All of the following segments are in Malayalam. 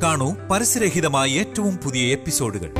കാണൂ പരസ്യരഹിതമായ ഏറ്റവും പുതിയ എപ്പിസോഡുകൾ.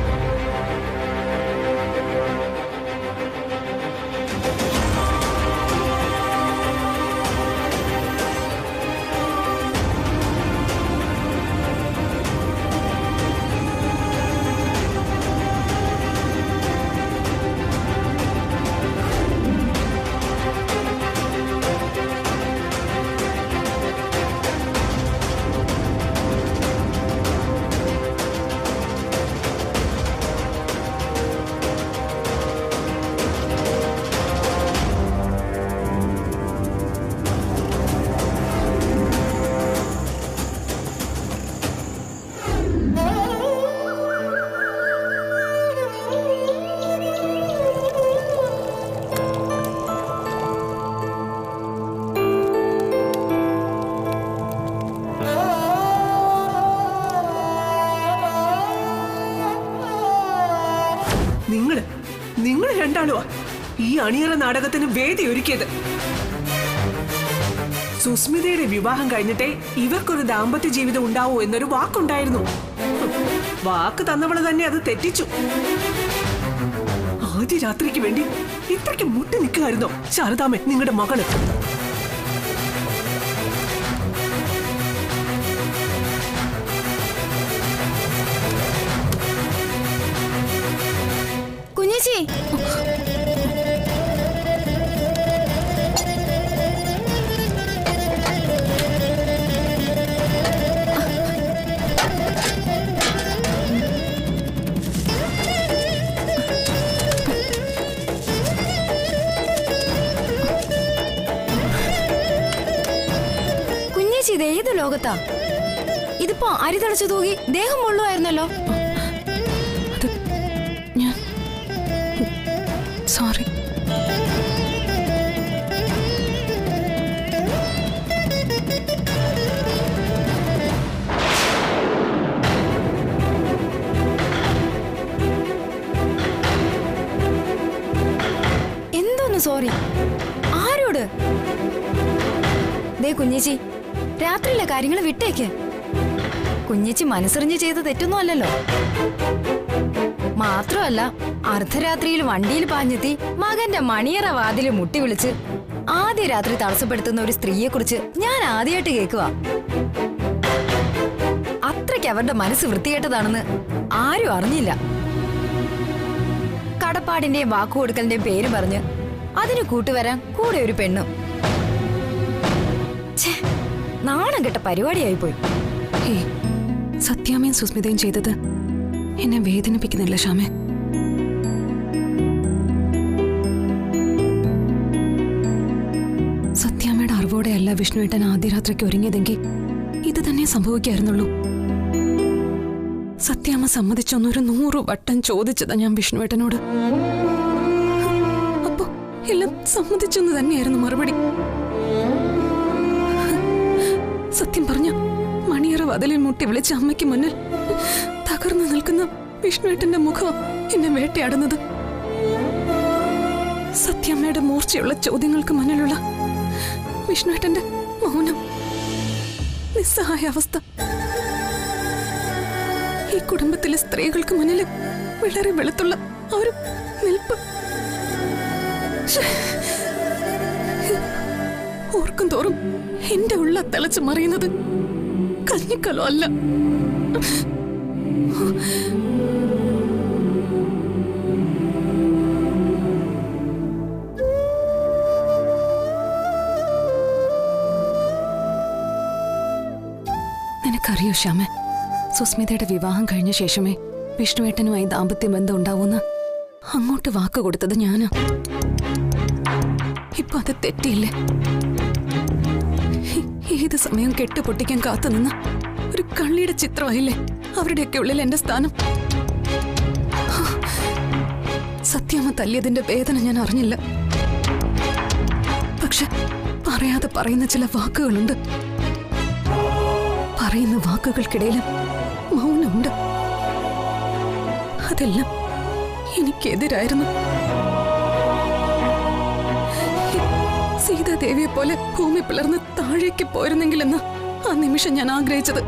നിങ്ങൾ രണ്ടാളുവാ ഈ അണിയറ നാടകത്തിന് വേദി ഒരുക്കിയത്. സുസ്മിതയുടെ വിവാഹം കഴിഞ്ഞിട്ടേ ഇവർക്കൊരു ദാമ്പത്യ ജീവിതം ഉണ്ടാവൂ എന്നൊരു വാക്കുണ്ടായിരുന്നു. വാക്ക് തന്നവള് തന്നെ അത് തെറ്റിച്ചു. ആദ്യ രാത്രിക്ക് വേണ്ടി ഇത്രയ്ക്ക് മുട്ടി നിൽക്കുകയായിരുന്നോ ശാരദാമ്മ നിങ്ങളുടെ മകള്? കുഞ്ഞേച്ചി, കുഞ്ഞേച്ചി ഇത് ഏത് ലോകത്താ? ഇതിപ്പോ അരി തളച്ചു തൂകി ദേഹം മുള്ളുവായിരുന്നല്ലോ. സോറി. എന്തോന്ന് സോറി? ആരോട്? ദേ കുഞ്ഞേച്ചി, രാത്രിയിലെ കാര്യങ്ങൾ വിട്ടേക്ക്. കുഞ്ഞേച്ചി മനസ്സറിഞ്ഞ് ചെയ്ത് തെറ്റൊന്നും അല്ലല്ലോ. മാത്രമല്ല, അർദ്ധരാത്രിയിൽ വണ്ടിയിൽ പാഞ്ഞെത്തി മകന്റെ മണിയറ വാതില് മുട്ടി വിളിച്ച് ആദ്യ രാത്രി തടസ്സപ്പെടുത്തുന്ന ഒരു സ്ത്രീയെ കുറിച്ച് ഞാൻ ആദ്യമായിട്ട് കേൾക്കുക. അത്രയ്ക്ക് അവരുടെ മനസ്സ് വൃത്തികെട്ടതാണെന്ന് ആരും അറിഞ്ഞില്ല. കടപ്പാടിന്റെയും വാക്കുകൊടുക്കലിന്റെയും പേര് പറഞ്ഞ് അതിന് കൂട്ടുവരാൻ കൂടെ ഒരു പെണ്ണും. നാണം കെട്ട പരിപാടിയായിപ്പോയി. സത്യാമ്മയും സുസ്മിതയും ചെയ്തത് എന്നെ വേദനിപ്പിക്കുന്നില്ല ശ്യാമേ. സത്യാമ്മയുടെ അറിവോടെയല്ല വിഷ്ണുവേട്ടൻ ആദ്യ രാത്രിക്ക് ഒരുങ്ങിയതെങ്കിൽ ഇത് തന്നെ സംഭവിക്കായിരുന്നുള്ളൂ. സത്യാമ്മ സമ്മതിച്ചൊന്നൊരു 100 വട്ടം ചോദിച്ചതാ ഞാൻ വിഷ്ണുവേട്ടനോട്. അപ്പൊ എല്ലാം സമ്മതിച്ചൊന്നു തന്നെയായിരുന്നു മറുപടി. സത്യം പറഞ്ഞ മണിയറ വാതിലിൽ മുട്ടി വിളിച്ച അമ്മയ്ക്ക് മുന്നിൽ തകർന്നു നിൽക്കുന്ന വിഷ്ണുവേട്ടന്റെ മുഖം എന്നെ വേട്ടയാടുന്നത്. സത്യമ്മയുടെ മൂർച്ചയുള്ള ചോദ്യങ്ങൾക്ക് മുന്നിലുള്ള വിഷ്ണുവേട്ടന്റെ മൗനം, നിസ്സഹായ അവസ്ഥ. ഈ കുടുംബത്തിലെ സ്ത്രീകൾക്ക് മുന്നിൽ വളരെ വെളുത്തുള്ള ഒരു നിൽപ്പ് ഓർക്കും തോറും എന്റെ ഉള്ള തിളച്ചു മറിയുന്നത് കഞ്ഞിക്കലോ അല്ല. നിനക്കറിയോ ശ്യാമേ, സുസ്മിതയുടെ വിവാഹം കഴിഞ്ഞ ശേഷമേ വിഷ്ണുവേട്ടനുമായി ദാമ്പത്യ ബന്ധം ഉണ്ടാവൂന്ന് അങ്ങോട്ട് വാക്ക് കൊടുത്തത് ഞാനാ. ഇപ്പൊ അത് തെറ്റിയില്ലേ? ഏത് സമയം കെട്ടുപൊട്ടിക്കാൻ കാത്തുനിന്ന ഒരു കള്ളിയുടെ ചിത്രമായില്ലേ അവരുടെയൊക്കെ ഉള്ളിൽ എന്റെ സ്ഥാനം. സത്യാമ്മ തല്ലിയതിന്റെ വേദന ഞാൻ അറിഞ്ഞില്ല. പക്ഷെ പറയാതെ പറയുന്ന ചില വാക്കുകളുണ്ട്. പറയുന്ന വാക്കുകൾക്കിടയിലും മൗനമുണ്ട്. അതെല്ലാം എനിക്കെതിരായിരുന്നു. സീതാദേവിയെ പോലെ ഭൂമി പിളർന്ന് താഴേക്ക് പോയിരുന്നെങ്കിലെന്ന് ആ നിമിഷം ഞാൻ ആഗ്രഹിച്ചത്.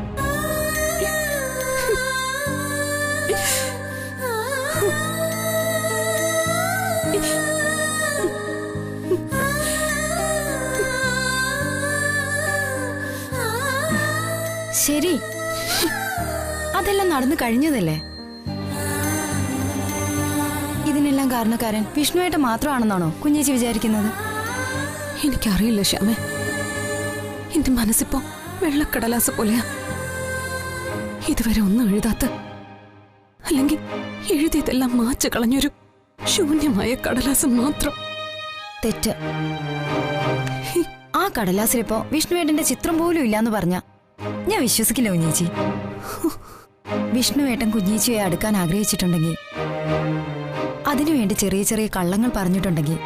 ശരി, അതെല്ലാം നടന്നു കഴിഞ്ഞതല്ലേ. ഇതിനെല്ലാം കാരണക്കാരൻ വിഷ്ണുവേട്ടൻ മാത്രമാണെന്നാണോ കുഞ്ഞേച്ചി വിചാരിക്കുന്നത്? എനിക്കറിയില്ല ശ്യാമേ. എന്റെ മനസ്സിപ്പോ വെള്ളക്കടലാസ പോലെയാ. ഇതുവരെ ഒന്നും എഴുതാത്ത, അല്ലെങ്കിൽ എഴുതിയതെല്ലാം മാച്ചു കളഞ്ഞൊരു ശൂന്യമായ കടലാസം മാത്രം. തെറ്റ്. ആ കടലാസിലിപ്പോ വിഷ്ണുവേട്ടന്റെ ചിത്രം പോലും ഇല്ലാന്ന് പറഞ്ഞ ഞാൻ വിശ്വസിക്കില്ല കുഞ്ഞേച്ചി. വിഷ്ണുവേട്ടൻ കുഞ്ഞേച്ചിയെ അടുക്കാൻ ആഗ്രഹിച്ചിട്ടുണ്ടെങ്കിൽ, അതിനുവേണ്ടി ചെറിയ ചെറിയ കള്ളങ്ങൾ പറഞ്ഞിട്ടുണ്ടെങ്കിൽ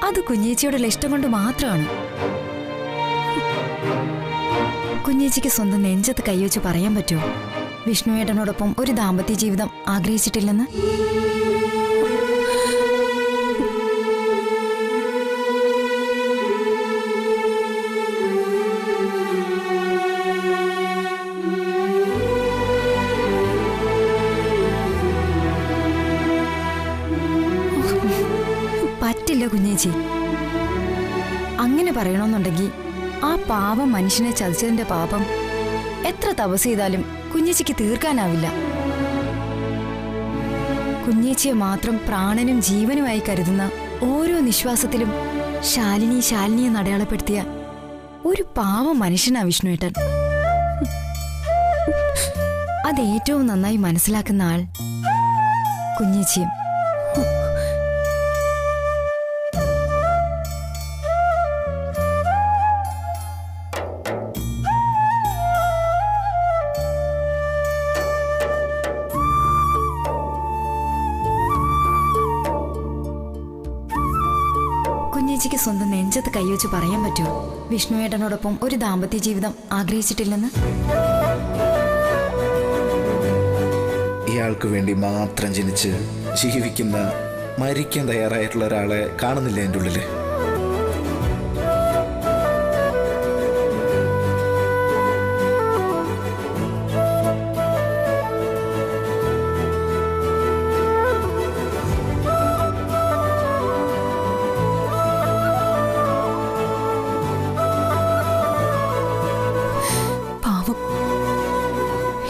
അത് കുഞ്ഞേച്ചിയോടുള്ള ഇഷ്ടം കൊണ്ട് മാത്രമാണ്. കുഞ്ഞേച്ചിക്ക് സ്വന്തം നെഞ്ചത്ത് കൈവച്ച് പറയാൻ പറ്റുമോ വിഷ്ണുവേട്ടനോടൊപ്പം ഒരു ദാമ്പത്യ ജീവിതം ആഗ്രഹിച്ചിട്ടില്ലെന്ന്? പറ്റില്ല കുഞ്ഞേച്ചി. അങ്ങനെ പറയണമെന്നുണ്ടെങ്കിൽ ആ പാവം മനുഷ്യനെ ചതിച്ചതിന്റെ പാപം എത്ര തപസ് ചെയ്താലും കുഞ്ഞേച്ചിക്ക് തീർക്കാനാവില്ല. കുഞ്ഞേച്ചിയെ മാത്രം പ്രാണനും ജീവനുമായി കരുതുന്ന ഓരോ നിശ്വാസത്തിലും ശാലിനിയെ അടയാളപ്പെടുത്തിയ ഒരു പാവം മനുഷ്യനാ വിഷ്ണുവേട്ടൻ. അത് ഏറ്റവും നന്നായി മനസ്സിലാക്കുന്ന ആൾ കുഞ്ഞേച്ചിയും. കുഞ്ഞേച്ചിക്ക് സ്വന്തം നെഞ്ചത്ത് കൈവച്ച് പറയാൻ പറ്റുമോ വിഷ്ണുവേട്ടനോടൊപ്പം ഒരു ദാമ്പത്യ ജീവിതം ആഗ്രഹിച്ചിട്ടില്ലെന്ന്? ഇയാൾക്ക് വേണ്ടി മാത്രം ജനിച്ച് ജീവിക്കുന്ന, മരിക്കാൻ തയ്യാറായിട്ടുള്ള ഒരാളെ കാണുന്നില്ല എൻ്റെ ഉള്ളില്.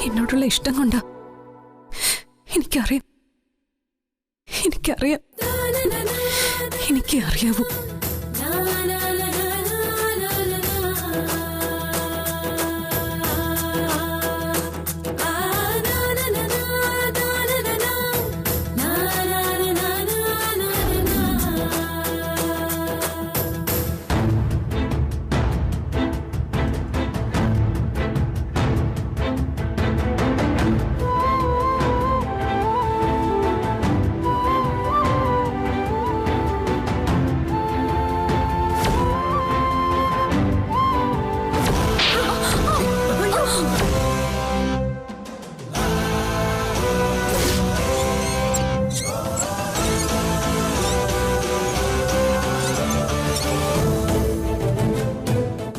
എന്നോടുള്ള ഇഷ്ടം കൊണ്ടാ. എനിക്കറിയാം, എനിക്കേ അറിയാവൂ.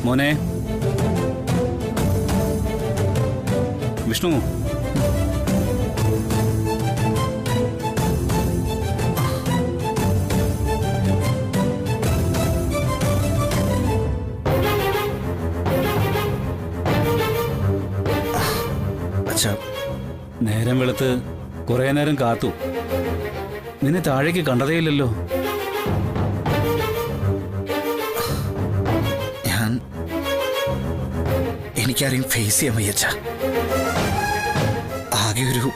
മോനെ വിഷ്ണു, നേരം വെളുത്ത് കുറെ നേരം കാത്തു. നിന്നെ താഴേക്ക് കണ്ടതേയില്ലല്ലോ. എനിക്കാരെയും ഫേസ് ചെയ്യാൻ വയ്യച്ച. ആകെ ഒരു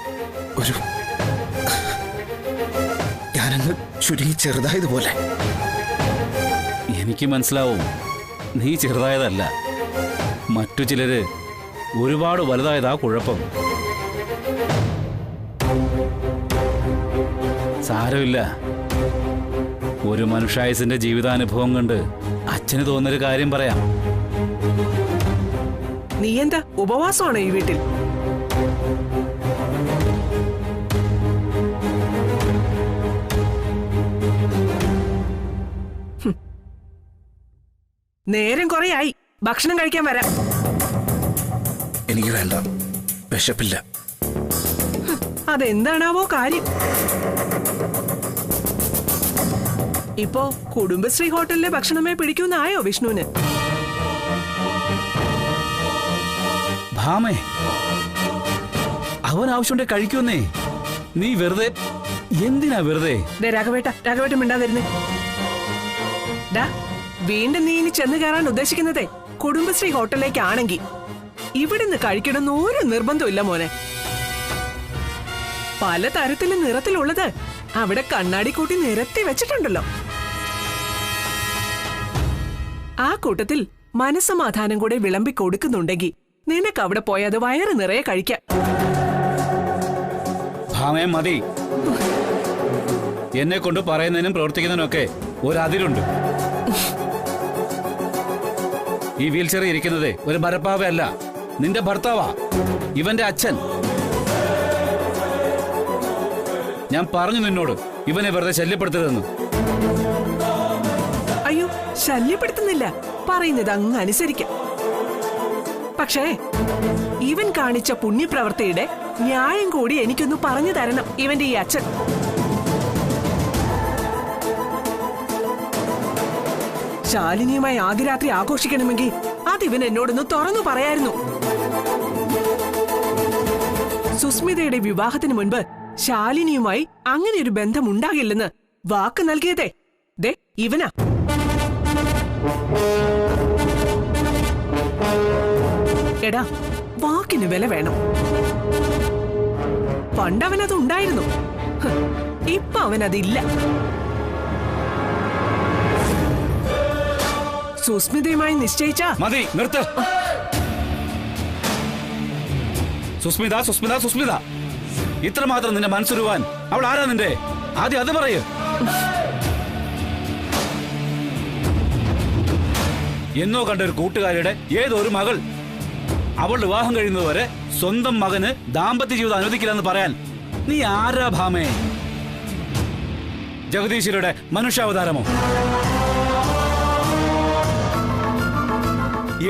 ഞാനങ്ങ് ചുരുങ്ങി ചെറുതായതുപോലെ. എനിക്ക് മനസ്സിലാവും നീ ചെറുതായതല്ല, മറ്റു ചിലര് ഒരുപാട് വലുതായതാ കുഴപ്പം. സാരമില്ല, ഒരു മനുഷ്യായുസിന്റെ ജീവിതാനുഭവം കൊണ്ട് അച്ഛന് തോന്നുന്നൊരു കാര്യം പറയാം. നീ എന്താ ഉപവാസമാണോ ഈ വീട്ടിൽ? നേരം കുറെയായി, ഭക്ഷണം കഴിക്കാൻ വരാം. എനിക്ക് വേണ്ട, വിശപ്പില്ല. അതെന്താണാവോ കാര്യം? ഇപ്പോ കുടുംബശ്രീ ഹോട്ടലിലെ ഭക്ഷണമേ പിടിക്കുന്നായോ വിഷ്ണുവിന്? ഭാമേ, അവൻ ആവശ്യമുണ്ടെ കഴിക്കുമെന്നേ. നീ വെറുതെ എന്തിനാ വെറുതെ? രാഘവേട്ട മിണ്ടാതിരുന്നേ. വീണ്ടും നീ ഇനി ചെന്ന് കയറാൻ ഉദ്ദേശിക്കുന്നതേ കുടുംബശ്രീ ഹോട്ടലിലേക്കാണെങ്കിൽ ഇവിടുന്ന് കഴിക്കണമെന്ന് ഒരു നിർബന്ധമില്ല മോനെ. പല തരത്തിലും നിറത്തിലുള്ളത് അവിടെ കണ്ണാടി കൂട്ടി നിരത്തി വെച്ചിട്ടുണ്ടല്ലോ. ആ കൂട്ടത്തിൽ മനസ്സമാധാനം കൂടെ വിളമ്പി കൊടുക്കുന്നുണ്ടെങ്കിൽ നിനക്ക് അവിടെ പോയി അത് വയറ് നിറയെ കഴിക്കാം. ഭാമേ മതി. എന്നെ കൊണ്ട് പറയുന്നതിനും പ്രവർത്തിക്കുന്നതിനൊക്കെ ഒരതിരുണ്ട്. ഈ വീൽ ചെയറിൽ ഇരിക്കുന്നത് ഒരു മരപ്പാവയല്ല, നിന്റെ ഭർത്താവാ, ഇവന്റെ അച്ഛൻ. ഞാൻ പറഞ്ഞു നിന്നോട് ഇവനെ വെറുതെ ശല്യപ്പെടുത്തരുതെന്ന്. അയ്യോ, ശല്യപ്പെടുത്തുന്നില്ല, പറയുന്നത് അങ്ങ് അനുസരിക്കാം. പക്ഷേ ഇവൻ കാണിച്ച പുണ്യപ്രവൃത്തിയുടെ ന്യായം കൂടി എനിക്കൊന്ന് പറഞ്ഞു തരണം ഇവന്റെ ഈ അച്ഛൻ. ശാലിനിയുമായി ആദ്യ രാത്രി ആഘോഷിക്കണമെങ്കിൽ അതിവൻ എന്നോടൊന്ന് തുറന്നു പറയായിരുന്നു. സുസ്മിതയുടെ വിവാഹത്തിന് മുൻപ് ശാലിനിയുമായി അങ്ങനെ ഒരു ബന്ധം ഉണ്ടാകില്ലെന്ന് വാക്ക് നൽകിയതേ ദേ ഇവനാ. എടാ, വാക്കിന് വില വേണം. പണ്ടവനത് ഉണ്ടായിരുന്നു, ഇപ്പൊ അവനതില്ല. സുസ്മിതയുമായി നിശ്ചയിച്ച മതി, നിർത്ത്. സുസ്മിത സുസ്മിത സുസ്മിത, ഇത്രമാത്രം നിന്റെ മനസ്സുരുവാൻ അവൾ ആരാ നിന്റെ? ആദ്യം അത് പറയൂ. എന്നോ കണ്ട ഒരു കൂട്ടുകാരിയുടെ ഏതോ ഒരു മകൾ അവളുടെ വിവാഹം കഴിയുന്നതുവരെ സ്വന്തം മകന് ദാമ്പത്യ ജീവിതം അനുവദിക്കില്ലെന്ന് പറയാൻ നീ ആരാ ഭാമേ? ജഗദീശ്വരയുടെ മനുഷ്യാവതാരമോ?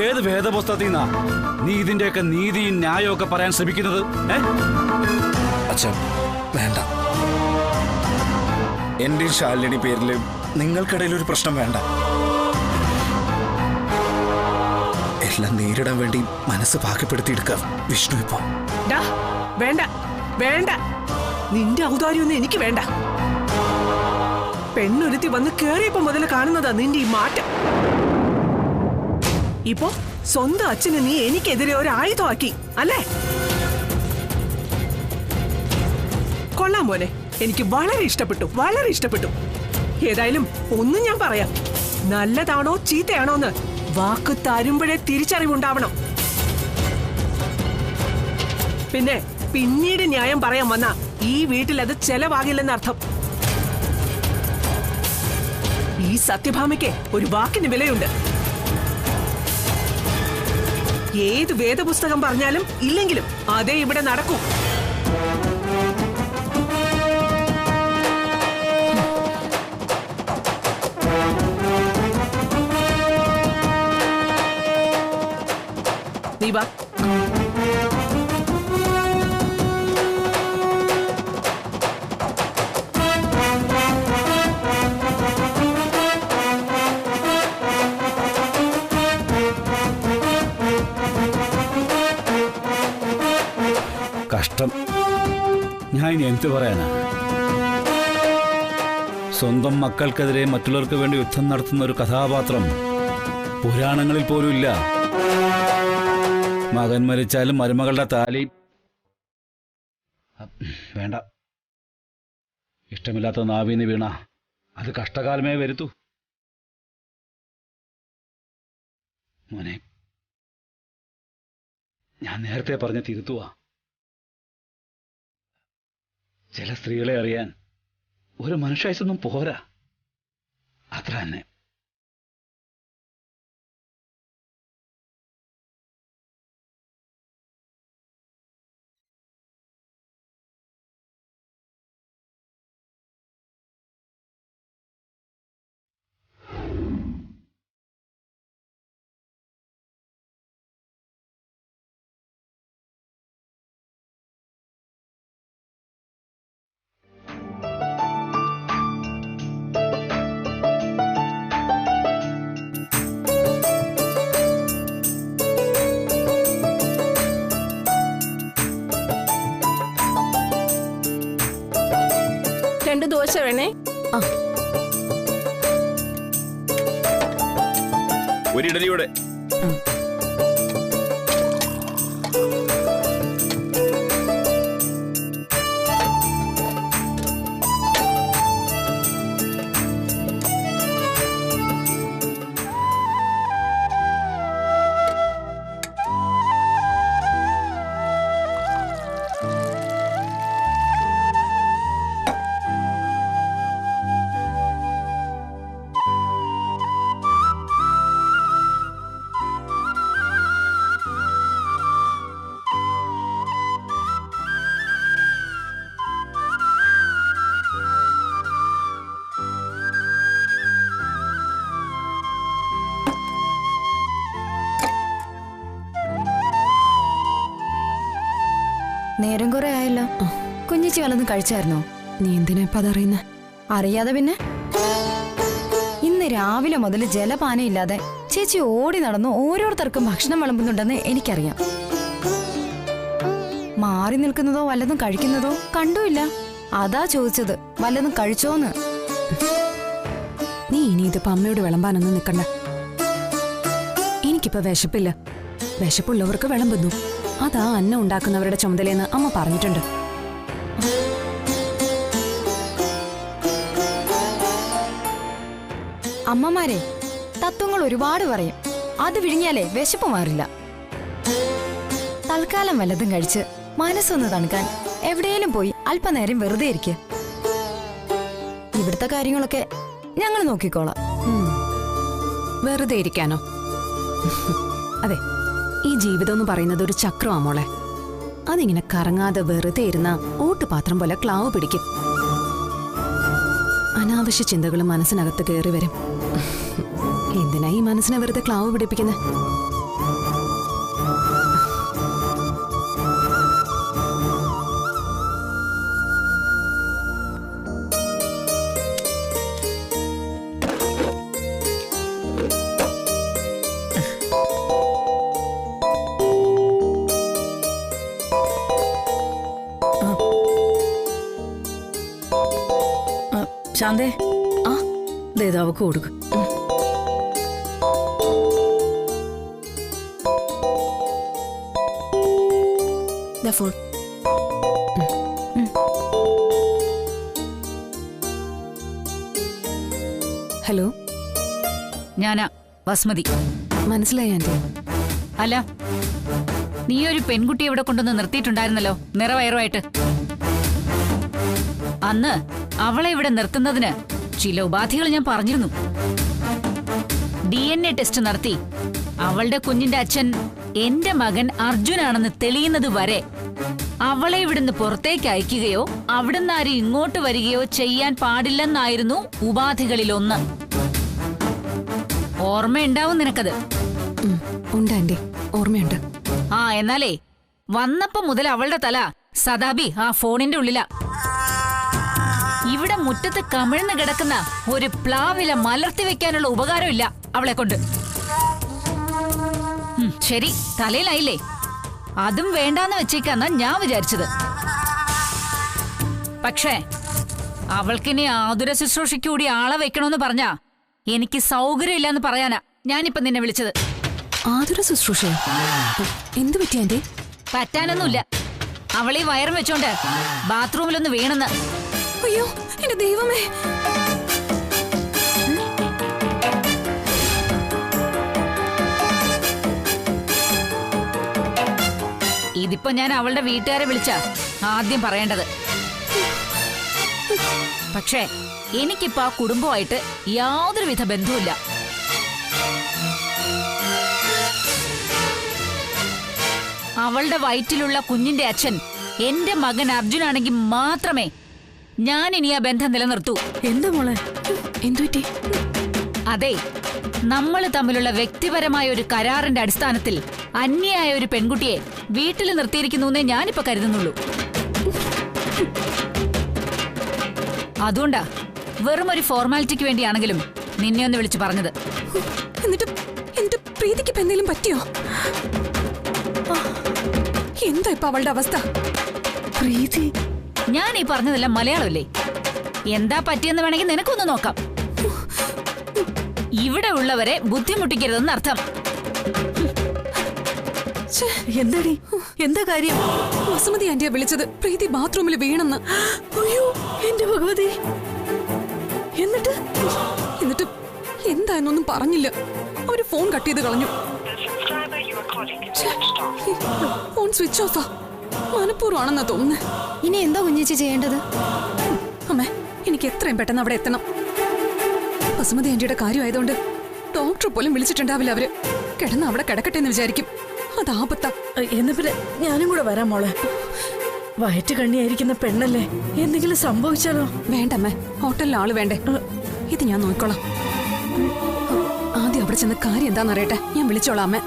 ഏത് വേദപുസ്തകത്തിൽ നിന്നാ നീ ഇതിന്റെയൊക്കെ നീതിയും ന്യായവും ഒക്കെ പറയാൻ ശ്രമിക്കുന്നത്? അച്ഛൻ വേണ്ട, എന്റെ ശാലിനി പേരിൽ നിങ്ങൾക്കിടയിൽ ഒരു പ്രശ്നം വേണ്ട. എല്ലാം നേരിടാൻ വേണ്ടി മനസ്സ് പാകപ്പെടുത്തിയെടുക്കാം വിഷ്ണു. ഇപ്പൊ വേണ്ട വേണ്ട, നിന്റെ ഔദാര്യമൊന്നും എനിക്ക് വേണ്ട. പെണ്ണൊരുത്തി വന്ന് കേറിയപ്പോ മുതൽ കാണുന്നതാ നിന്റെ ഈ മാറ്റം. ഇപ്പോ സ്വന്തം അച്ഛനെ നീ എനിക്കെതിരെ ഒരു ആയുധമാക്കി അല്ലേ? കൊള്ളാം മോനെ, എനിക്ക് വളരെ ഇഷ്ടപ്പെട്ടു, വളരെ ഇഷ്ടപ്പെട്ടു. ഏതായാലും ഒന്നും ഞാൻ പറയാം, നല്ലതാണോ ചീത്തയാണോന്ന് വാക്ക് തരുമ്പോഴേ തിരിച്ചറിവുണ്ടാവണം. പിന്നെ പിന്നീട് ന്യായം പറയാൻ വന്ന ഈ വീട്ടിൽ അത് ചെലവാകില്ലെന്നർത്ഥം. ഈ സത്യഭാമയ്ക്ക് ഒരു വാക്കിന് വിലയുണ്ട്. ഏത് വേദപുസ്തകം പറഞ്ഞാലും ഇല്ലെങ്കിലും അതേ ഇവിടെ നടക്കൂ. നീ വാ. കഷ്ടം, ഞാൻ ഇനി എന്ത് പറയാനാ? സ്വന്തം മക്കൾക്കെതിരെ മറ്റുള്ളവർക്ക് വേണ്ടി യുദ്ധം നടത്തുന്ന ഒരു കഥാപാത്രം പുരാണങ്ങളിൽ പോലും ഇല്ല. മകൻ മരിച്ചാലും മരുമകളുടെ താലി വേണ്ട. ഇഷ്ടമില്ലാത്ത നാവീന്ന് വീണ അത് കഷ്ടകാലമേ വരുത്തൂ. മോനെ, ഞാൻ നേരത്തെ പറഞ്ഞ തിരുത്തുവാ. ചില സ്ത്രീകളെ അറിയാൻ ഒരു മനുഷ്യായുസ്സൊന്നും പോരാ, അത്ര തന്നെ. ദോശ വേണേ. ഒരു ഇഡലിയുടെ. നേരം കുറെ ആയല്ലോ. കുഞ്ഞിച്ചി വല്ലതും കഴിച്ചായിരുന്നോ? നീ എന്തിനാ ഇപ്പൊ അതറിയുന്ന? അറിയാതെ പിന്നെ. ഇന്ന് രാവിലെ മുതൽ ജലപാനയില്ലാതെ ചേച്ചി ഓടി നടന്നു ഓരോരുത്തർക്കും ഭക്ഷണം വിളമ്പുന്നുണ്ടെന്ന് എനിക്കറിയാം. മാറി നിൽക്കുന്നതോ വല്ലതും കഴിക്കുന്നതോ കണ്ടുമില്ല. അതാ ചോദിച്ചത്, വല്ലതും കഴിച്ചോന്ന്. നീ ഇനി ഇതിപ്പോ അമ്മയോട് വിളമ്പാനൊന്നും നിൽക്കണ്ട. എനിക്കിപ്പോ വിശപ്പില്ല. വിശപ്പുള്ളവർക്ക് വിളമ്പുന്നു. അതാ അന്നം ഉണ്ടാക്കുന്നവരുടെ ചുമതലയെന്ന് അമ്മ പറഞ്ഞിട്ടുണ്ട്. അമ്മമാരെ തത്വങ്ങൾ ഒരുപാട് പറയും. അത് വിഴിഞ്ഞാലേ വിശപ്പ് മാറില്ല. തൽക്കാലം വല്ലതും കഴിച്ച് മനസ്സൊന്ന് തണുക്കാൻ എവിടെയെങ്കിലും പോയി അല്പനേരം വെറുതെ ഇരിക്കുക. ഇവിടുത്തെ കാര്യങ്ങളൊക്കെ ഞങ്ങൾ നോക്കിക്കോളാം. വെറുതെ ഇരിക്കാനോ? അതെ, ഈ ജീവിതം എന്ന് പറയുന്നത് ഒരു ചക്രമാ മോളെ. അതിങ്ങനെ കറങ്ങാതെ വെറുതെ ഇരുന്ന ഓട്ടുപാത്രം പോലെ ക്ലാവ് പിടിക്കും. അനാവശ്യ ചിന്തകളും മനസ്സിനകത്ത് കയറി വരും. എന്തിനാ ഈ മനസ്സിനെ വെറുതെ ക്ലാവ് പിടിപ്പിക്കുന്നത്? ശാന്തേ, അവക്ക് കൊടുക്കും. ഫോൺ. ഹലോ, ഞാനാ വസുമതി. മനസ്സിലായി ആന്റി. അല്ല, നീ ഒരു പെൺകുട്ടി ഇവിടെ കൊണ്ടുവന്ന് നിർത്തിയിട്ടുണ്ടായിരുന്നല്ലോ, നിറവയറുമായിട്ട്. അന്ന് അവളെ ഇവിടെ നിർത്തുന്നതിന് ചില ഉപാധികൾ ഞാൻ പറഞ്ഞിരുന്നു. DNA ടെസ്റ്റ് നടത്തി അവളുടെ കുഞ്ഞിന്റെ അച്ഛൻ എന്റെ മകൻ അർജുനാണെന്ന് തെളിയുന്നത് വരെ അവളെ ഇവിടുന്ന് പുറത്തേക്ക് അയക്കുകയോ അവിടുന്ന് ആരും ഇങ്ങോട്ട് വരികയോ ചെയ്യാൻ പാടില്ലെന്നായിരുന്നു ഉപാധികളിലൊന്ന്. ഓർമ്മയുണ്ടാവും നിനക്കത്? ഉണ്ട് ആന്റി, ഓർമ്മയുണ്ട്. എന്നാലേ വന്നപ്പോ മുതൽ അവളുടെ തല സദാബി ആ ഫോണിന്റെ ഉള്ളിലാ. ഇവിടെ മുറ്റത്ത് കമിഴ്ന്ന് കിടക്കുന്ന ഒരു പ്ലാവില മലർത്തി വെക്കാനുള്ള ഉപകാരമില്ല അവളെ കൊണ്ട്. ശരി, തലയിലായില്ലേ? അതും വേണ്ടാന്ന് വെച്ചേക്കാന്നാ ഞാൻ വിചാരിച്ചത്. പക്ഷേ അവൾക്കിനി ആതുര ശുശ്രൂഷയ്ക്ക് കൂടി ആളെ വെക്കണമെന്ന് പറഞ്ഞാ എനിക്ക് സൗകര്യമില്ലാന്ന് പറയാനാ ഞാനിപ്പൊ നിന്നെ വിളിച്ചത്. ആതുര ശുശ്രൂഷയോ? എന്ത് പറ്റി ആന്റി? പറ്റാനൊന്നുമില്ല. അവളീ വയറും വെച്ചോണ്ട് ബാത്റൂമിലൊന്ന് വീണെന്ന്. അയ്യോ എന്റെ ദൈവമേ! ഇതിപ്പോ ഞാൻ അവളുടെ വീട്ടുകാരെ വിളിച്ച ആദ്യം പറയേണ്ടത്. പക്ഷേ എനിക്കിപ്പോ ആ കുടുംബമായിട്ട് യാതൊരുവിധ ബന്ധവുമില്ല. അവളുടെ വയറ്റിലുള്ള കുഞ്ഞിന്റെ അച്ഛൻ എന്റെ മകൻ അർജുനാണെങ്കിൽ മാത്രമേ ഞാൻ ഇനി ആ ബന്ധം നിലനിർത്തൂ. എന്താ മോളെ, എന്തുപറ്റി? അതെ, നമ്മൾ തമ്മിലുള്ള വ്യക്തിപരമായ ഒരു കരാറിന്റെ അടിസ്ഥാനത്തിൽ അന്യായ ഒരു പെൺകുട്ടിയെ വീട്ടിൽ നിർത്തിയിരിക്കുന്നു ഞാനിപ്പോ കരുതുന്നുള്ളൂ. അതുകൊണ്ടാ വെറും ഒരു ഫോർമാലിറ്റിക്ക് വേണ്ടിയാണെങ്കിലും നിന്നെ ഒന്ന് വിളിച്ചു പറഞ്ഞത്. എന്നിട്ട് എന്റെ പ്രീതിക്ക് ഇപ്പൊ എന്തെങ്കിലും പറ്റിയോ? എന്താ ഇപ്പൊ അവളുടെ അവസ്ഥ? പ്രീതി, ഞാൻ ഈ പറഞ്ഞതെല്ലാം മലയാളമല്ലേ? എന്താ പറ്റിയെന്ന് വേണമെങ്കിൽ നിനക്കൊന്ന് നോക്കാം. ഇവിടെ ഉള്ളവരെ ബുദ്ധിമുട്ടിക്കരുതെന്ന് അർത്ഥം. എന്താടി, എന്താ കാര്യം? വസുമതി ആന്റിയെ വിളിച്ചത് പ്രീതി ബാത്റൂമിൽ വീണെന്ന്. അയ്യോ എന്റെ ഭഗവതി. എന്നിട്ട് എന്തായെന്നൊന്നും പറഞ്ഞില്ല. അവര് ഫോൺ കട്ട് ചെയ്ത് കളഞ്ഞു. Phone switch ഓഫാ. മനഃപൂർവ്വമാണെന്നാ തോന്നുന്നത്. ഇനി എന്താ കുഞ്ഞേച്ചി ചെയ്യേണ്ടത്? അമ്മേ, എനിക്ക് എത്രയും പെട്ടെന്ന് അവിടെ എത്തണം. വസുമതി ആന്റിയുടെ കാര്യമായതുകൊണ്ട് ഡോക്ടർ പോലും വിളിച്ചിട്ടുണ്ടാവില്ല. അവര് കിടന്ന് അവിടെ കിടക്കട്ടെ എന്ന് വിചാരിക്കും. അത് ആപത്താ. എന്നാ പിന്നെ ഞാനും കൂടെ വരാം മോളെ. വയറ്റ് കണ്ണിയായിരിക്കുന്ന പെണ്ണല്ലേ, എന്തെങ്കിലും സംഭവിച്ചാലോ? വേണ്ടമ്മേ, ഹോട്ടലിൽ ആള് വേണ്ടേ? ഇത് ഞാൻ നോക്കിക്കോളാം. ആദ്യം അവിടെ ചെന്ന് കാര്യം എന്താണെന്നറിയട്ടെ. ഞാൻ വിളിച്ചോളാം അമ്മേ.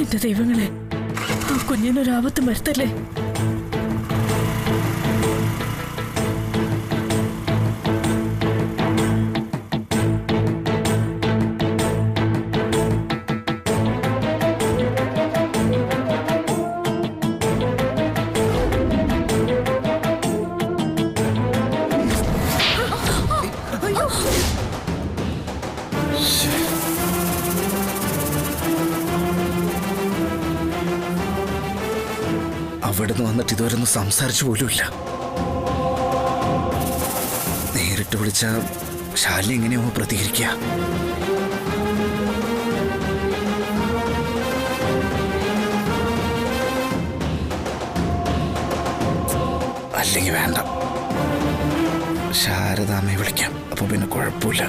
എന്റെ ദൈവങ്ങളെ, ആ കുഞ്ഞിനൊരാപത്ത് വരുത്തല്ലേ. അവിടുന്ന് വന്നിട്ട് ഇതുവരെയൊന്നും സംസാരിച്ചു പോലുമില്ല. നേരിട്ട് വിളിച്ച ശാലിനി എങ്ങനെയോ പ്രതികരിക്കുക. അല്ലെങ്കിൽ വേണ്ട, ശാരദാമ്മയെ വിളിക്കാം. അപ്പൊ പിന്നെ കുഴപ്പമില്ല.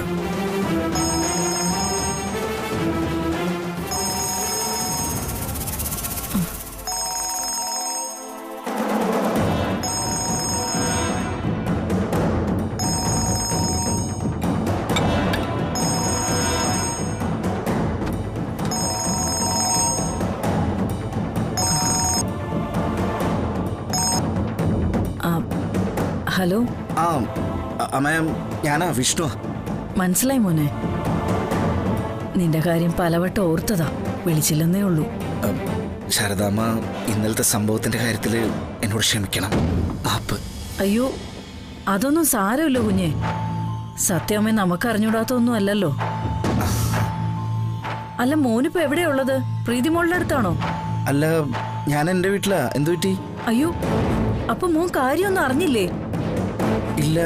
ഹലോ. ആ അമ്മ, ഞാനാ വിഷ്ണു. മനസ്സിലായി മോനെ. നിന്റെ കാര്യം പലവട്ടം ഓർത്തതാ, വിളിച്ചില്ലെന്നേ ഉള്ളൂ. ശാരദാമ്മ, ഇന്നലത്തെ സംഭവത്തിന്റെ കാര്യത്തില് എന്നോട് ക്ഷമിക്കണം. മാപ്പ്. അയ്യോ, അതൊന്നും സാരമില്ല കുഞ്ഞെ. സത്യമേ നമുക്ക് അറിഞ്ഞൂടാത്തൊന്നും അല്ലല്ലോ. അല്ല, മോനിപ്പോ എവിടെയാ ഉള്ളത്? പ്രീതി മോളുടെ അടുത്താണോ? അല്ല, ഞാൻ എന്റെ വീട്ടിലാ. എന്തു പറ്റി? അയ്യോ, അപ്പൊ മോൻ കാര്യമൊന്നും അറിഞ്ഞില്ലേ? ഇല്ല.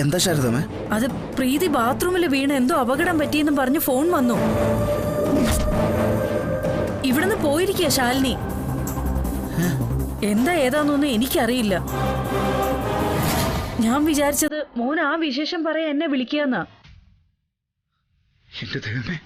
എന്താ ശാരദാമ്മ? അത് പ്രീതി ബാത്റൂമിൽ വീണ് എന്തോ അപകടം പറ്റിയെന്നും പറഞ്ഞ് ഫോൺ വന്നു. ഇവിടുന്ന് പോയിരിക്കുക ശാലിനി. എന്താ ഏതാന്നൊന്നും എനിക്കറിയില്ല. ഞാൻ വിചാരിച്ചത് മോൻ ആ വിശേഷം പറയാൻ എന്നെ വിളിക്കാന്നാ. എന്റെ ദൈവമേ.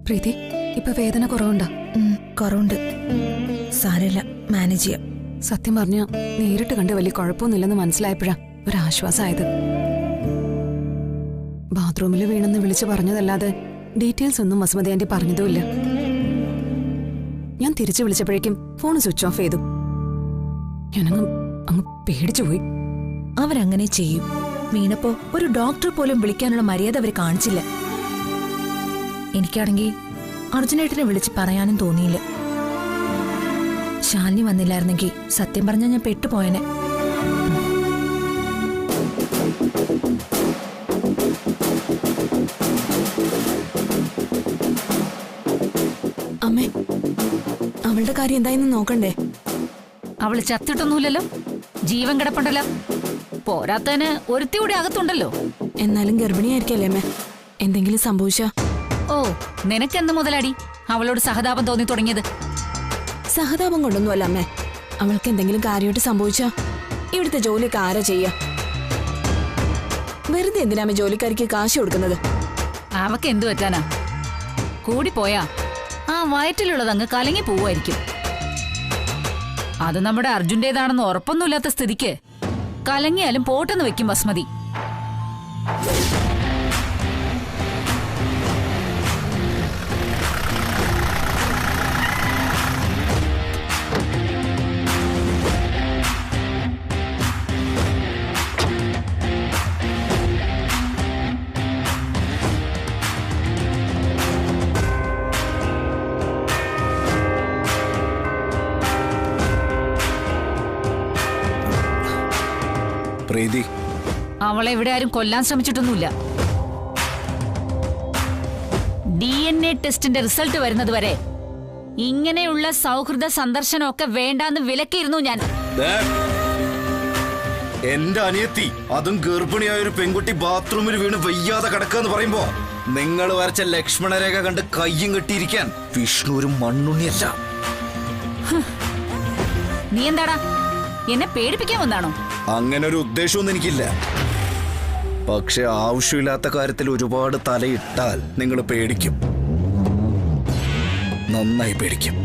പ്രീതി, ഇപ്പൊ വേദന കുറവുണ്ടോ? കുറവുണ്ട്. സാരമില്ല, മാനേജ് ചെയ്യാം. സത്യം പറഞ്ഞ നേരിട്ട് കണ്ട് വലിയ കുഴപ്പമൊന്നുമില്ലെന്ന് മനസ്സിലായപ്പോഴാ ഒരാശ്വാസമായത്. ബാത്റൂമിൽ വീണെന്ന് വിളിച്ചു പറഞ്ഞതല്ലാതെ ഡീറ്റെയിൽസ് ഒന്നും വസുമതി ആന്റി പറഞ്ഞതുമില്ല. ഞാൻ തിരിച്ചു വിളിച്ചപ്പോഴേക്കും ഫോൺ സ്വിച്ച് ഓഫ് ചെയ്തു. ഞാനങ്ങ് പേടിച്ചുപോയി. അവരങ്ങനെ ചെയ്യും. വീണപ്പോ ഒരു ഡോക്ടർ പോലും വിളിക്കാനുള്ള മര്യാദ അവർ കാണിച്ചില്ല. എനിക്കാണെങ്കിൽ അർജുനേട്ടനെ വിളിച്ച് പറയാനും തോന്നിയില്ല. ശാലിനി വന്നില്ലായിരുന്നെങ്കിൽ സത്യം പറഞ്ഞാൽ ഞാൻ പെട്ടുപോയനെ. അമ്മേ, അവളുടെ കാര്യം എന്തായെന്ന് നോക്കണ്ടേ? അവള് ചത്തിട്ടൊന്നുമില്ലല്ലോ, ജീവൻ കിടപ്പുണ്ടല്ലോ. പോരാത്തതിന് ഒരുത്തി കൂടി അകത്തുണ്ടല്ലോ. എന്നാലും ഗർഭിണിയായിരിക്കല്ലേ അമ്മേ? എന്തെങ്കിലും സംഭവിച്ചാ? ഓ, നിനക്കെന്ത് മുതലാടി അവളോട് സഹതാപം തോന്നി തുടങ്ങിയത്? സഹതാപം കൊണ്ടൊന്നുമല്ല അമ്മേ. അവൾക്ക് എന്തെങ്കിലും കാര്യമായിട്ട് സംഭവിച്ചാ ഇവിടുത്തെ ജോലിയൊക്കെ ആരാ ചെയ്യാ? വെറുതെ എന്തിനാ ജോലിക്കാരിക്ക് കാശ് കൊടുക്കുന്നത്? അവക്ക് എന്തു പറ്റാനാ? കൂടിപ്പോയാ ആ വയറ്റിലുള്ളതങ്ങ് കലങ്ങി പോവായിരിക്കും. അത് നമ്മുടെ അർജുന്റേതാണെന്ന് ഉറപ്പൊന്നുമില്ലാത്ത സ്ഥിതിക്ക് കലങ്ങിയാലും പോട്ടെന്ന് വെക്കും ബസ്മതി. പ്രീതി, അവളെ ഇവിടെ ആരും കൊല്ലാൻ ശ്രമിച്ചിട്ടൊന്നുമില്ല. DNA ടെസ്റ്റിന്റെ റിസൾട്ട് വരുന്നത് വരെ ഇങ്ങനെയുള്ള സൗഹൃദ സന്ദർശനമൊക്കെ വേണ്ടാന്ന് വിലക്കിയിരുന്നു ഞാൻ. എന്റെ അനിയത്തി, അതും ഗർഭിണിയായ ഒരു പെൺകുട്ടി ബാത്റൂമിൽ വീണ് വയ്യാതെ കിടക്കാന്ന് പറയുമ്പോ നിങ്ങൾ വരച്ച ലക്ഷ്മണരേഖ കണ്ട് കയ്യും കെട്ടിയിരിക്കാൻ വിഷ്ണു ഒരു മണ്ണുണ്ണിയല്ല. നീ എന്താടാ എന്നെ പേടിപ്പിക്കാൻ വന്നാണോ? അങ്ങനെ ഒരു ഉദ്ദേശമൊന്നും എനിക്കില്ല. പക്ഷെ ആവശ്യമില്ലാത്ത കാര്യത്തിൽ ഒരുപാട് തലയിട്ടാൽ നിങ്ങൾ പേടിക്കും, നന്നായി പേടിക്കും.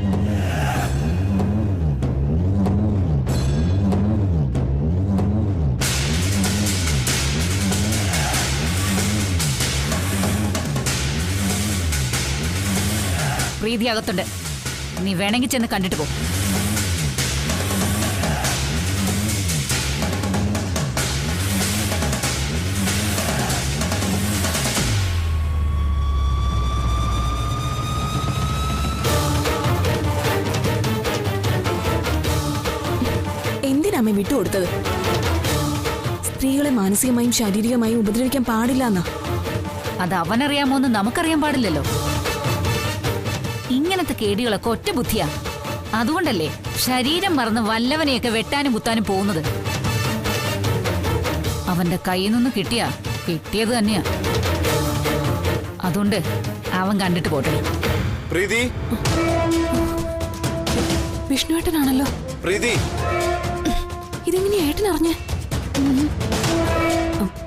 പ്രീതി അകത്തുണ്ട്, നീ വേണമെങ്കിൽ ചെന്ന് കണ്ടിട്ട് പോ. എന്തിനാമ്മ വിട്ടുകൊടുത്തത്? സ്ത്രീകളെ മാനസികമായും ശാരീരികമായും ഉപദ്രവിക്കാൻ പാടില്ല എന്നാ. അത് അവനറിയാമോന്ന് നമുക്കറിയാൻ പാടില്ലല്ലോ. ഇങ്ങനത്തെ കേടികളൊക്കെ ഒറ്റ ബുദ്ധിയാ. അതുകൊണ്ടല്ലേ ശരീരം മറന്ന് വല്ലവനെയൊക്കെ വെട്ടാനും കുത്താനും പോകുന്നത്. അവന്റെ കയ്യിൽ നിന്ന് കിട്ടിയത് തന്നെയാ. അതുകൊണ്ട് അവൻ കണ്ടിട്ട് പോട്ടെ. പ്രീതി, വിഷ്ണുവേട്ടനാണല്ലോ. പ്രീതി, ഇതെങ്ങനെയാ ഏട്ടനറിഞ്ഞേ?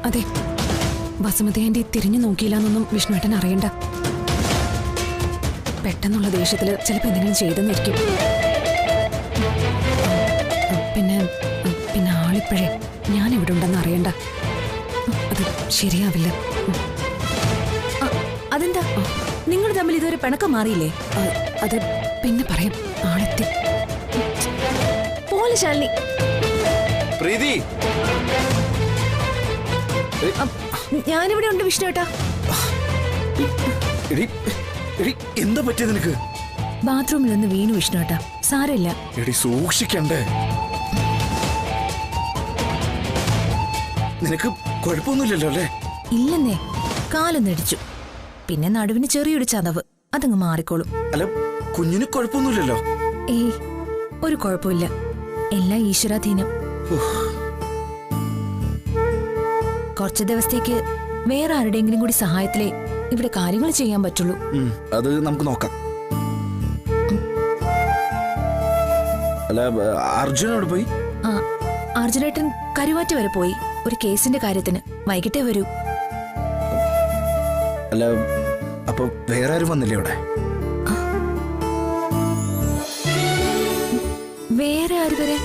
അതെ, ബസുമതി ആന്റി തിരിഞ്ഞു നോക്കിയില്ലെന്നൊന്നും വിഷ്ണുവേട്ടൻ അറിയണ്ട. പെട്ടെന്നുള്ള ദേഷ്യത്തില് ചിലപ്പോ എന്തെങ്കിലും ചെയ്തെന്നിരിക്കും. പിന്നെ ആളിപ്പോഴേ ഞാൻ ഇവിടെ ഉണ്ടെന്ന് അറിയണ്ട. അത് ശരിയാവില്ല. അതെന്താ നിങ്ങൾ തമ്മിൽ ഇതുവരെ പിണക്കം മാറിയില്ലേ? അത് പിന്നെ പറയാം. ആളെത്തി പോലെ ശാലിനി. പ്രീതി, ഞാനിവിടെ ഉണ്ട് വിഷ്ണുവേട്ടാ. എന്താ പറ്റിയ നിനക്ക്? ബാത്റൂമിൽ ഒന്ന് വീണു വിഷ്ണുവേട്ടാ. സാരമില്ല. എടി സൂക്ഷിക്കണ്ടേ? നിനക്ക് കുഴപ്പമൊന്നുമില്ലല്ലോ അല്ലേ? ഇല്ലെന്നേ, കാലൊന്നടിച്ചു. പിന്നെ നടുവിന് ചെറിയൊരു ചതവ്, അതങ്ങ് മാറിക്കോളും. അല്ല, കുഞ്ഞിന് കുഴപ്പമൊന്നുമില്ലല്ലോ? ഏയ്, ഒരു കുഴപ്പമില്ല. എല്ലാം ഈശ്വരാധീനം. കുറച്ചു ദിവസത്തേക്ക് വേറെ ആരുടെയെങ്കിലും കൂടി സഹായത്തിലേ ഇവിടെ കാര്യങ്ങൾ ചെയ്യാൻ പറ്റുള്ളൂ. അത് നമുക്ക് നോക്കാം. അല്ല, അർജുനോട് പോയി? ആ, അർജുനേട്ടൻ കരുവാറ്റ് വരെ പോയി ഒരു കേസിന്റെ കാര്യത്തിന്. വൈകിട്ടേ വരൂ. അല്ല, അപ്പൊ വേറെ ആരും വന്നില്ലേ അവിടെ? വേറെ ആര് വരെ?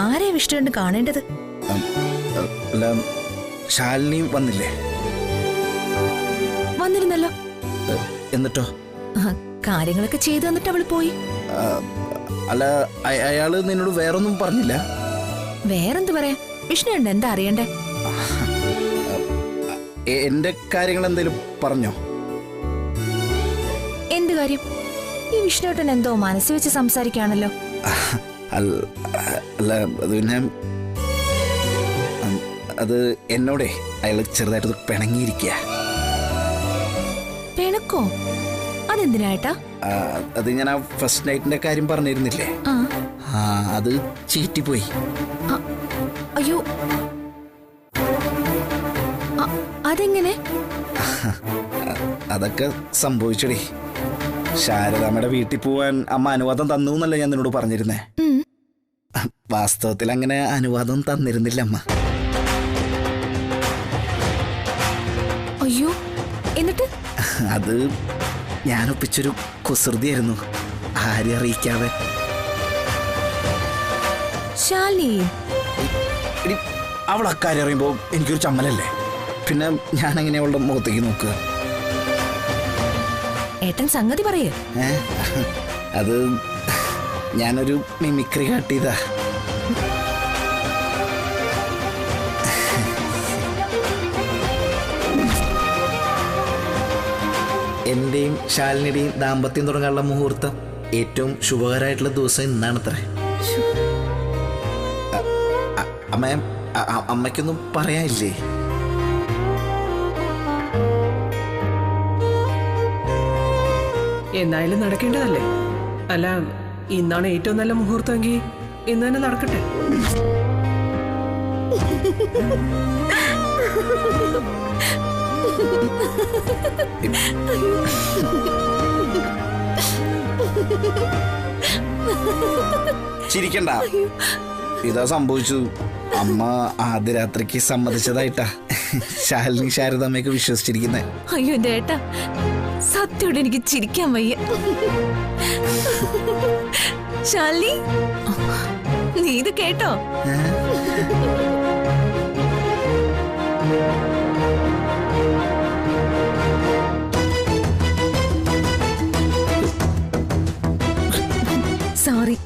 ആരെയാ വിഷ്ണുവേട്ടൻ കാണേണ്ടത്? അല്ല, ശാലിനി വന്നില്ലേ? വന്നിരുന്നല്ലോ. എന്നിട്ടോ? കാര്യങ്ങളൊക്കെ ചെയ്തു തന്നിട്ട് അവള് പോയി. അല്ല, അയാള് നിന്നോട് വേറൊന്നും പറഞ്ഞില്ല? വേറെന്ത് പറയാ? വിഷ്ണുവേട്ടൻ എന്താ അറിയണ്ടേ? എന്റെ കാര്യങ്ങൾ എന്തേലും പറഞ്ഞോ? എന്ത് കാര്യം? ഈ വിഷ്ണുവേട്ടൻ എന്തോ മനസ്സിൽ വെച്ച് സംസാരിക്കാണല്ലോ. അല്ല, അത് പിന്നെ അത് എന്നോടേ അയാൾ ചെറുതായിട്ട് പിണങ്ങിയിരിക്കുക. പിണക്കോ? അതെന്തിനായിട്ടാ? അത് ഞാൻ ആ ഫസ്റ്റ് നൈറ്റിന്റെ കാര്യം പറഞ്ഞിരുന്നില്ലേ? അത് ചീറ്റിപ്പോയി. അയ്യോ, അതെങ്ങനെ? അതൊക്കെ സംഭവിച്ചടി. ശാരദാമ്മയുടെ വീട്ടിൽ പോവാൻ അമ്മ അനുവാദം തന്നു എന്നല്ലേ ഞാൻ നിന്നോട് പറഞ്ഞിരുന്നേ? വാസ്തവത്തിൽ അങ്ങനെ അനുവാദം തന്നിരുന്നില്ല അമ്മ. അയ്യോ, എന്നിട്ട് അത് ഞാൻ ഒപ്പിച്ചൊരു കുസൃതിയായിരുന്നു, ആരും അറിയിക്കാതെ. ശാലിനി, എടി, അവൾ അക്കാര്യം അറിയുമ്പോൾ എനിക്കൊരു ചമ്മലല്ലേ. പിന്നെ ഞാൻ എങ്ങനെ അവളുടെ മുഖത്തേക്ക് നോക്കുക? ഏട്ടൻ സംഗതി പറയേ. അത് ഞാനൊരു മിമിക്രി കാട്ടിയതാ. എന്റെയും ശാലിനിയുടെയും ദാമ്പത്യം തുടങ്ങാനുള്ള മുഹൂർത്തം ഏറ്റവും ശുഭകരമായിട്ടുള്ള ദിവസം ഇന്നാണത്രേ. അമ്മയ്ക്കൊന്നും പറയാനില്ലേ? എന്നായാലും നടക്കേണ്ടതല്ലേ? അല്ല, ഇന്നാണ് ഏറ്റവും നല്ല മുഹൂർത്തമെങ്കിൽ ഇന്ന് തന്നെ നടക്കട്ടെ. ചിരിക്കണ്ട, ഇതാ സംഭവിച്ചു. അമ്മ ആദ്യ രാത്രിക്ക് സമ്മതിച്ചതായിട്ടാ ശാലിനി ശാരദമ്മയൊക്കെ വിശ്വസിച്ചിരിക്കുന്നേ. അയ്യോ എന്റെ ഏട്ടാ, സത്യോടെ എനിക്ക് ചിരിക്കാൻ വയ്യ. ശാലിനി, നീ ഇത് കേട്ടോ? സോറി.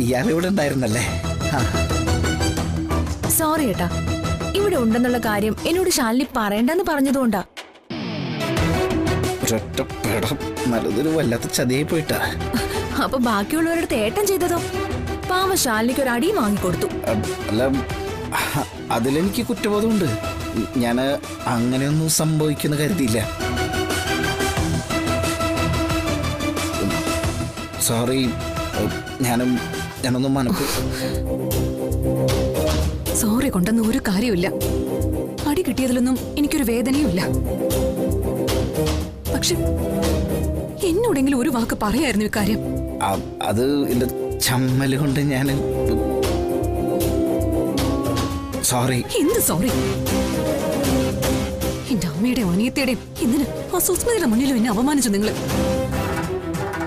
ഇയാളിവിടെ ഉണ്ടായിരുന്നല്ലേ? സോറി ഏട്ടാ, ഇവിടെ ഉണ്ടെന്നുള്ള കാര്യം എന്നോട് ശാലിനി പറയണ്ടെന്ന് പറഞ്ഞതുകൊണ്ടാ. നല്ലതൊരു വല്ലാത്ത ചതിയായി പോയിട്ടാ. അപ്പൊ ബാക്കിയുള്ളവരുടെ ഏട്ടൻ ചെയ്തതോ? പാവ ശാലിനിക്ക് ഒരു അടിയും വാങ്ങിക്കൊടുത്തു. അല്ല, അതിലെനിക്ക് കുറ്റബോധമുണ്ട്. ഞാൻ അങ്ങനെയൊന്നും സംഭവിക്കുന്ന കരുതിയില്ല. സോറി, ഞാനൊന്നും മനപ്പു. സോറി കൊണ്ടൊന്നും ഒരു കാര്യമില്ല. അടി കിട്ടിയതിലൊന്നും എനിക്കൊരു വേദനയുമില്ല. പക്ഷെ എന്നോടെങ്കിലും ഒരു വാക്ക് പറയായിരുന്നു ഇക്കാര്യം. അത് എന്റെ ചമ്മല് കൊണ്ട് ഞാൻ സോറി. എന്ത് സോറി? എന്റെ അമ്മയുടെയും അനിയത്തിയുടെയും എന്തിന് ആ സുസ്മിതയുടെ മുന്നിലും എന്നെ അപമാനിച്ചു നിങ്ങൾ.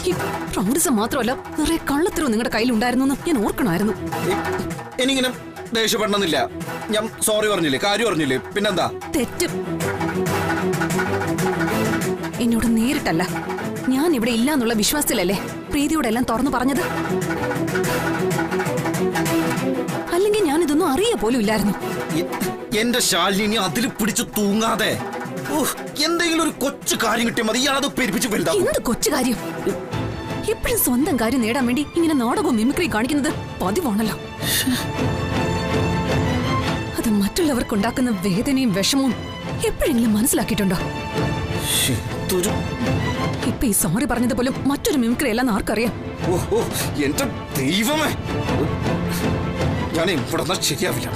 ഈ പ്രൗഢിസം മാത്രമല്ല, നിറയെ കള്ളത്തരവും നിങ്ങളുടെ കയ്യിലുണ്ടായിരുന്നു ഞാൻ ഓർക്കണമായിരുന്നു. എനിക്കിങ്ങനെ ദേഷ്യപ്പെടണമെന്നില്ല. ഞാൻ സോറി പറഞ്ഞില്ലേ, കാര്യം പറഞ്ഞില്ലേ, പിന്നെന്താ തെറ്റ്? എന്നോട് നേരിട്ടല്ല, ഞാൻ ഇവിടെ ഇല്ല എന്നുള്ള വിശ്വാസത്തിലല്ലേ പ്രീതിയോടെല്ലാം തുറന്നു പറഞ്ഞത്? അല്ലെങ്കിൽ ഞാൻ ഇതൊന്നും അറിയ പോലും ഇല്ലായിരുന്നു. എന്റെ ശാലിനി അതിൽ പിടിച്ചു തൂങ്ങാതെ എന്തെങ്കിലും ഒരു കൊച്ചു കാര്യം കിട്ടിയാൽ മതി, ഇയാളത് പെരുപ്പിച്ച് വലുതാവും. എന്ത് കൊച്ചു കാര്യം? എപ്പോഴും സ്വന്തം കാര്യം നേടാൻ വേണ്ടി ഇങ്ങനെ നാടകവും മിമിക്രി കാണിക്കുന്നത് പതിവാണല്ലോ. അത് മറ്റുള്ളവർക്കുണ്ടാക്കുന്ന വേദനയും വിഷമവും എപ്പോഴെങ്കിലും മനസ്സിലാക്കിയിട്ടുണ്ടോ? ഇപ്പൊ ഈ സോറി പറഞ്ഞത് പോലും മറ്റൊരു മിമിക്രി അല്ലെന്ന് ആർക്കറിയാം? എന്റെ ദൈവമേ, ഞാൻ ഇവിടെ ശരിയാവില്ല.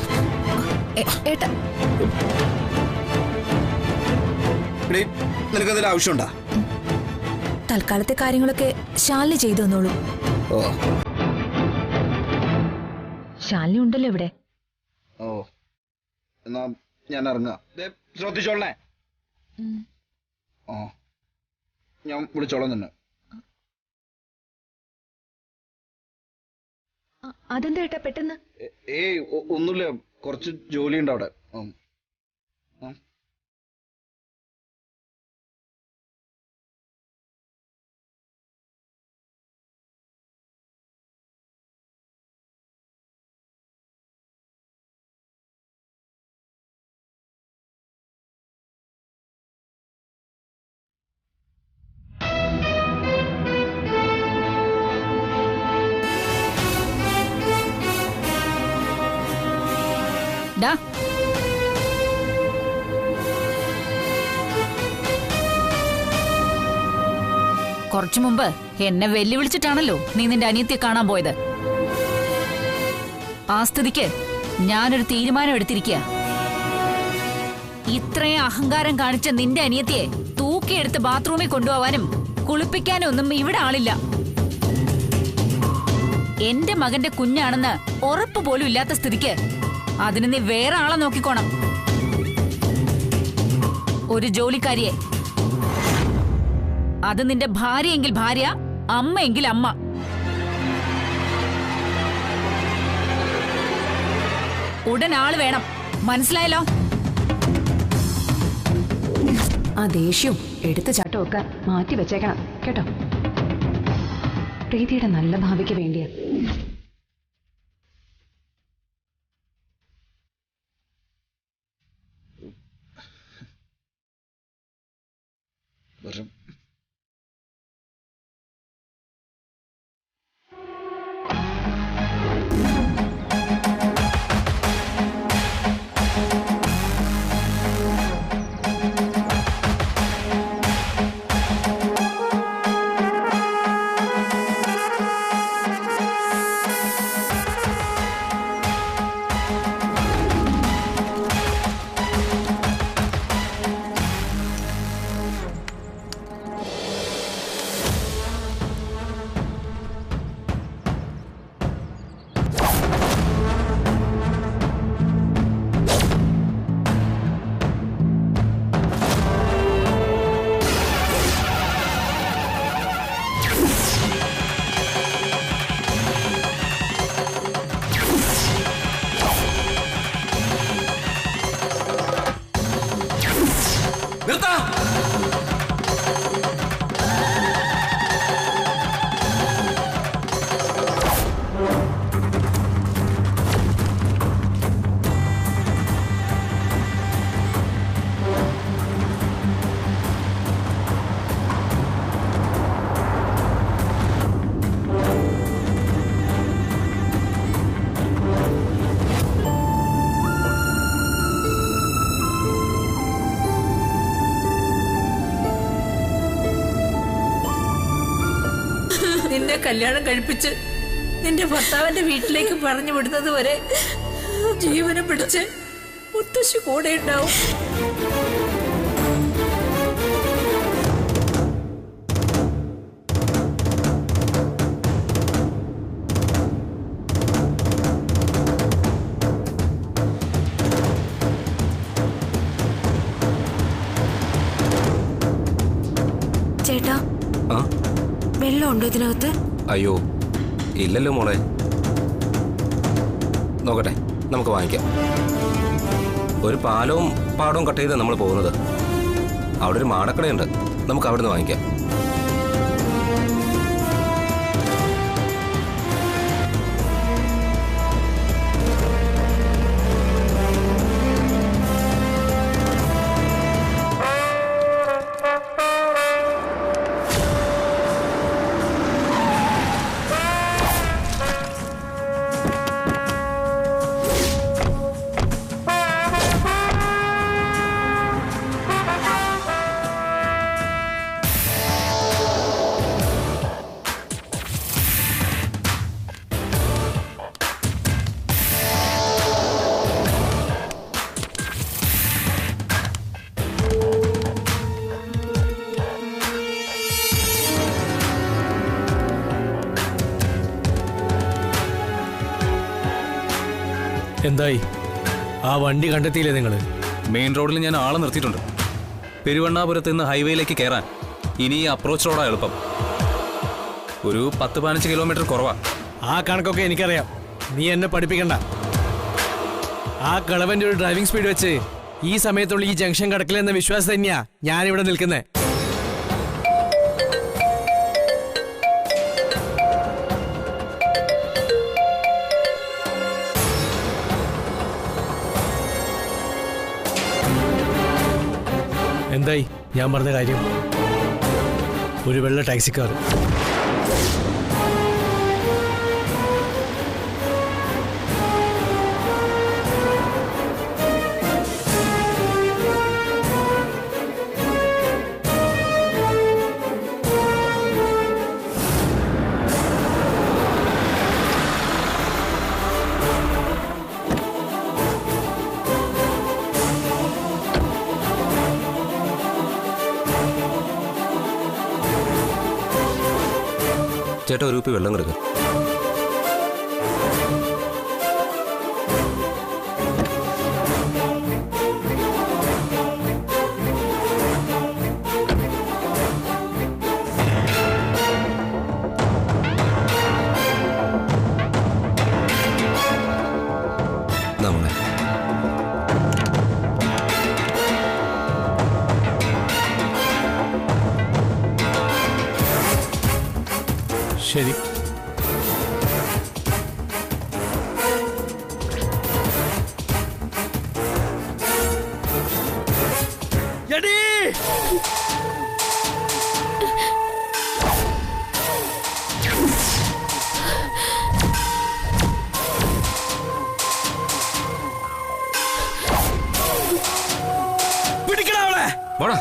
നിനക്കതിൽ ആവശ്യമുണ്ടാ? തൽക്കാലത്തെ കാര്യങ്ങളൊക്കെ ശാലിനി ചെയ്തു തന്നോളൂ. ശാലിനി ഉണ്ടല്ലോ ഇവിടെ. ഓ, എന്നാ ഞാൻ ഇറങ്ങാം. ശ്രദ്ധിച്ചോളേ. ഞാൻ വിളിച്ചോളാം തന്നെ. അതെന്താ ഏട്ടാ പെട്ടെന്ന്? ഏയ് ഒന്നുമില്ല, കുറച്ച് ജോലിയുണ്ട് അവിടെ. കുറച്ചു മുമ്പ് എന്നെ വെല്ലുവിളിച്ചിട്ടാണല്ലോ നീ നിന്റെ അനിയത്തിയെ കാണാൻ പോയത്. ആ സ്ഥിതിക്ക് ഞാനൊരു തീരുമാനം എടുത്തിരിക്കുക. ഇത്രയും അഹങ്കാരം കാണിച്ച നിന്റെ അനിയത്തിയെ തൂക്കിയെടുത്ത് ബാത്റൂമിൽ കൊണ്ടുപോവാനും കുളിപ്പിക്കാനും ഒന്നും ഇവിടെ ആളില്ല. എന്റെ മകന്റെ കുഞ്ഞാണെന്ന് ഉറപ്പ് പോലും ഇല്ലാത്ത സ്ഥിതിക്ക് അതിന് നീ വേറെ ആളെ നോക്കിക്കോണം. ഒരു ജോലിക്കാരിയെ. അത് നിന്റെ ഭാര്യയെങ്കിൽ ഭാര്യ, അമ്മയെങ്കിൽ അമ്മ. ഉടൻ ആള് വേണം, മനസ്സിലായല്ലോ? ആ ദേഷ്യവും എടുത്ത ചാട്ടവും ഒക്കെ മാറ്റി വെച്ചേക്കണം കേട്ടോ. പ്രീതിയുടെ നല്ല ഭാവിക്ക് വേണ്ടിയാ. നിന്നെ കല്യാണം കഴിപ്പിച്ച് നിന്റെ ഭർത്താവിന്റെ വീട്ടിലേക്ക് പറഞ്ഞു വിടുന്നത് വരെ ജീവനം പിടിച്ച് മുത്തശ്ശി കൂടെ ഉണ്ടാവും. ചേട്ടാ, വെള്ളമുണ്ടോ ഇതിനകത്ത്? അയ്യോ ഇല്ലല്ലോ മോളെ. നോക്കട്ടെ, നമുക്ക് വാങ്ങിക്കാം. ഒരു പാലവും പാടവും കട്ട് ചെയ്ത് നമ്മൾ പോകുന്നത്. അവിടെ ഒരു മാടക്കടയുണ്ട്, നമുക്ക് അവിടെ നിന്ന് വാങ്ങിക്കാം. എന്തായി? ആ വണ്ടി കണ്ടെത്തിയില്ലേ നിങ്ങൾ? മെയിൻ റോഡിൽ ഞാൻ ആളെ നിർത്തിയിട്ടുണ്ട്. പെരുവണ്ണാപുരത്ത് നിന്ന് ഹൈവേയിലേക്ക് കയറാൻ ഇനി അപ്രോച്ച് റോഡാണ് എളുപ്പം. ഒരു 10-15 കിലോമീറ്റർ കുറവാ. ആ കണക്കൊക്കെ എനിക്കറിയാം, നീ എന്നെ പഠിപ്പിക്കണ്ട. ആ കളവന്റെ ഒരു ഡ്രൈവിംഗ് സ്പീഡ് വെച്ച് ഈ സമയത്തുള്ള ഈ ജംഗ്ഷൻ കടക്കില്ലെന്ന വിശ്വാസം തന്നെയാ ഞാനിവിടെ നിൽക്കുന്നത്. എന്തായി ഞാൻ പറഞ്ഞ കാര്യം? ഒരു വെള്ള ടാക്സിക്കാർ. ചേട്ടാ ഒരു കുപ്പി വെള്ളം കിടക്കും. ശരി. പിടിക്കണവളെ പോടാ.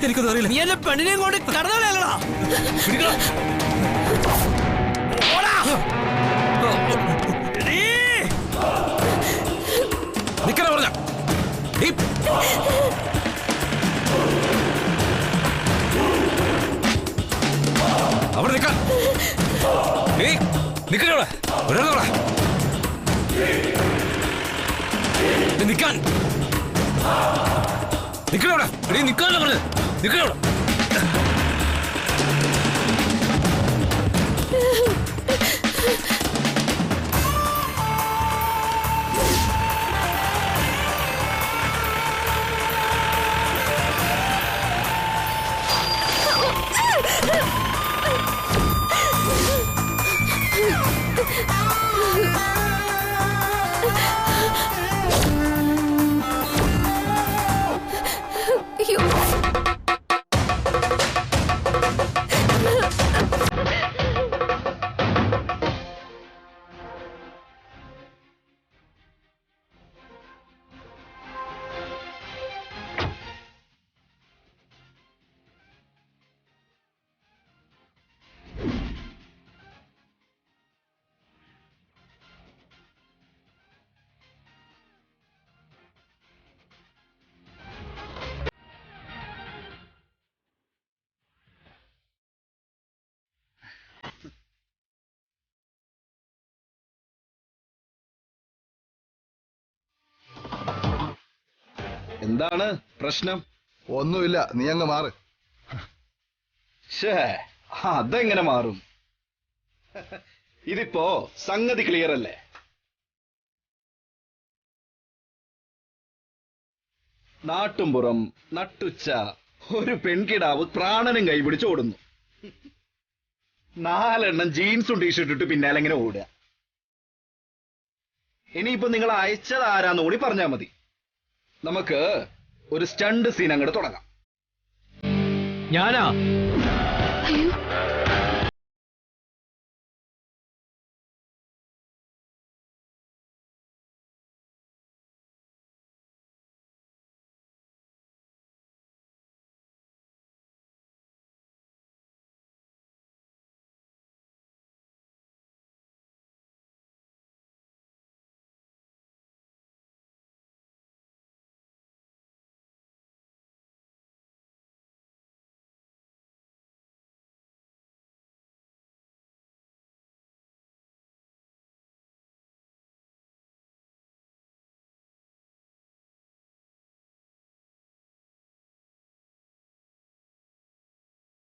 എനിക്കൊന്നും അറിയില്ല. നീ എന്നെ പെണ്ണിനെയും കൊണ്ട് കടന്നോളാ. നിക്കണ പറഞ്ഞ അവിടെ നിൽക്കാൻ. നിക്കണോടെ നിൽക്കാൻ. നിക്കണോടെ നിൽക്കാനല്ല പറഞ്ഞത്. നിക്കണോടെ എന്താണ് പ്രശ്നം? ഒന്നുമില്ല, നീ അങ്ങ് മാറ്. അതെങ്ങനെ മാറും? ഇതിപ്പോ സംഗതി ക്ലിയർ അല്ലേ? നാട്ടുംപുറം നട്ടുച്ച ഒരു പെൺകിടാവ് പ്രാണനും കൈപിടിച്ച് ഓടുന്നു. 4 ജീൻസും ടീഷർട്ട് ഇട്ട് പിന്നാലെ ഇങ്ങനെ ഓടുക. ഇനിയിപ്പോ നിങ്ങൾ അയച്ചത് ആരാന്ന് കൂടി പറഞ്ഞാൽ മതി. നമുക്ക് ഒരു സ്റ്റണ്ട് സീൻ അങ്ങോട്ട് തുടങ്ങാം. ഞാനാ